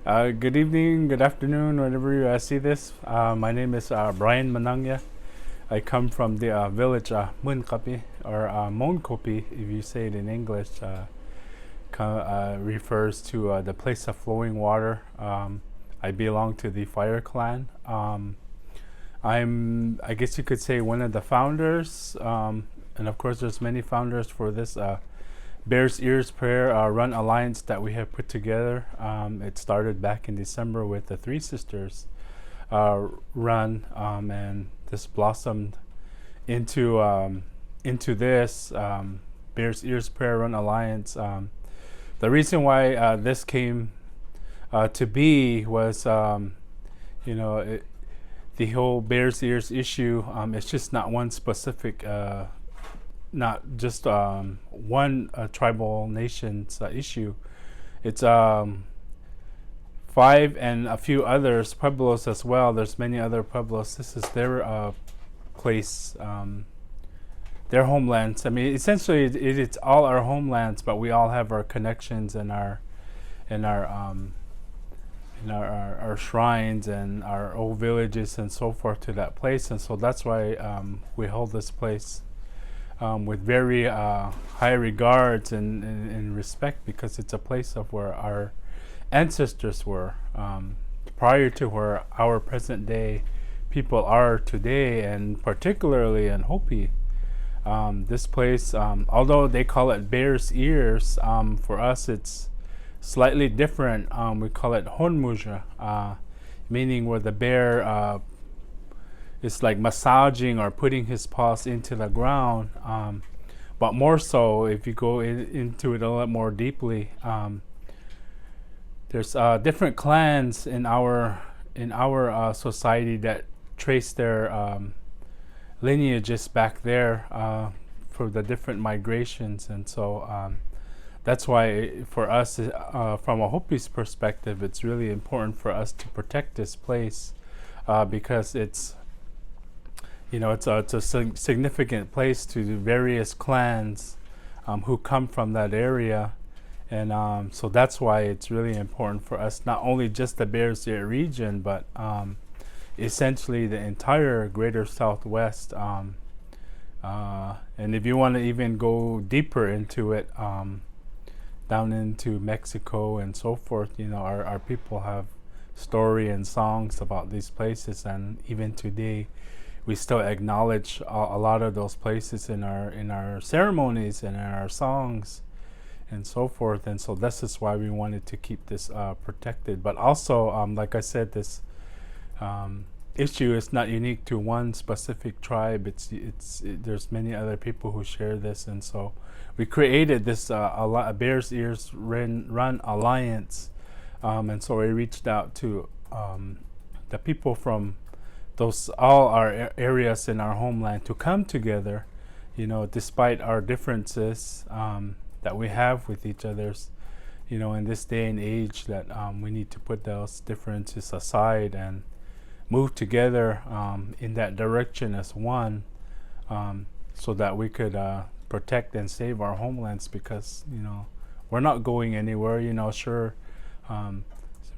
Good evening, good afternoon, whenever you see this. My name is Brian Monongye. I come from the village Munkapi, or Monkopi, if you say it in English. Refers to the place of flowing water. I belong to the Fire Clan. I guess you could say, one of the founders. And of course, there's many founders for this Bears Ears Prayer Run Alliance that we have put together. It started back in December with the Three Sisters run, and this blossomed into this Bears Ears Prayer Run Alliance. The reason why this came to be was, the whole Bears Ears issue. It's just not one specific. Not just one tribal nation's issue. It's 5 and a few others, pueblos as well. There's many other pueblos. This is their place, their homelands. I mean, essentially, it's all our homelands, but we all have our connections and our shrines and our old villages and so forth to that place. And so that's why we hold this place with very high regards and respect, because it's a place of where our ancestors were prior to where our present day people are today, and particularly in Hopi. This place, although they call it Bear's Ears, for us it's slightly different. We call it Honmuja, meaning where the bear it's like massaging or putting his paws into the ground, but more so if you go into it a lot more deeply. There's different clans in our society that trace their lineages back there for the different migrations, and so that's why for us, from a Hopi's perspective, it's really important for us to protect this place, because it's it's a significant place to the various clans who come from that area. And so that's why it's really important for us, not only just the Bears Ear region, but essentially the entire greater Southwest. And if you want to even go deeper into it, down into Mexico and so forth, our people have story and songs about these places, and even today we still acknowledge a lot of those places in our ceremonies and in our songs and so forth. And so this is why we wanted to keep this protected. But also, like I said, this issue is not unique to one specific tribe. There's many other people who share this, and so we created this Bears Ears Run Alliance, and so we reached out to the people from all our areas in our homeland to come together, despite our differences that we have with each other's, in this day and age, that we need to put those differences aside and move together in that direction as one, so that we could protect and save our homelands, because, we're not going anywhere, sure.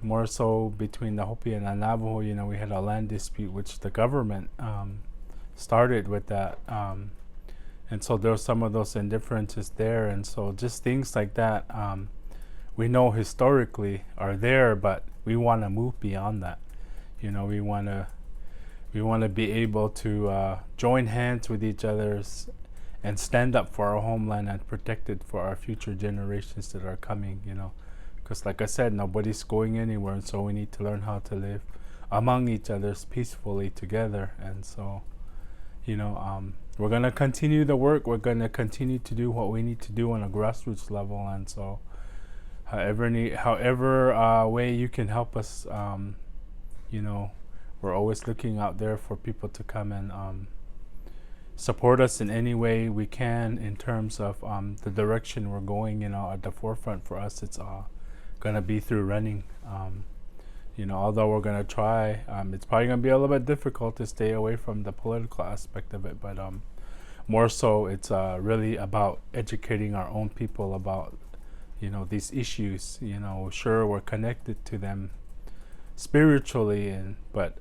More so between the Hopi and the Navajo, we had a land dispute, which the government started with that. And so there were some of those indifferences there. And so just things like that, we know historically are there, but we want to move beyond that. We want to be able to join hands with each other and stand up for our homeland and protect it for our future generations that are coming, Because like I said, nobody's going anywhere, and so we need to learn how to live among each other peacefully together. And so, we're going to continue the work. We're going to continue to do what we need to do on a grassroots level. And so however way you can help us, we're always looking out there for people to come and support us in any way we can, in terms of the direction we're going. At the forefront for us, it's going to be through running. Although we're going to try, it's probably going to be a little bit difficult to stay away from the political aspect of it, but more so it's really about educating our own people about these issues. Sure, we're connected to them spiritually, and but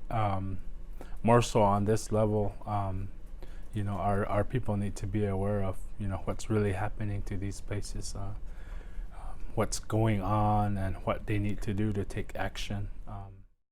more so on this level. Our people need to be aware of what's really happening to these places, what's going on, and what they need to do to take action.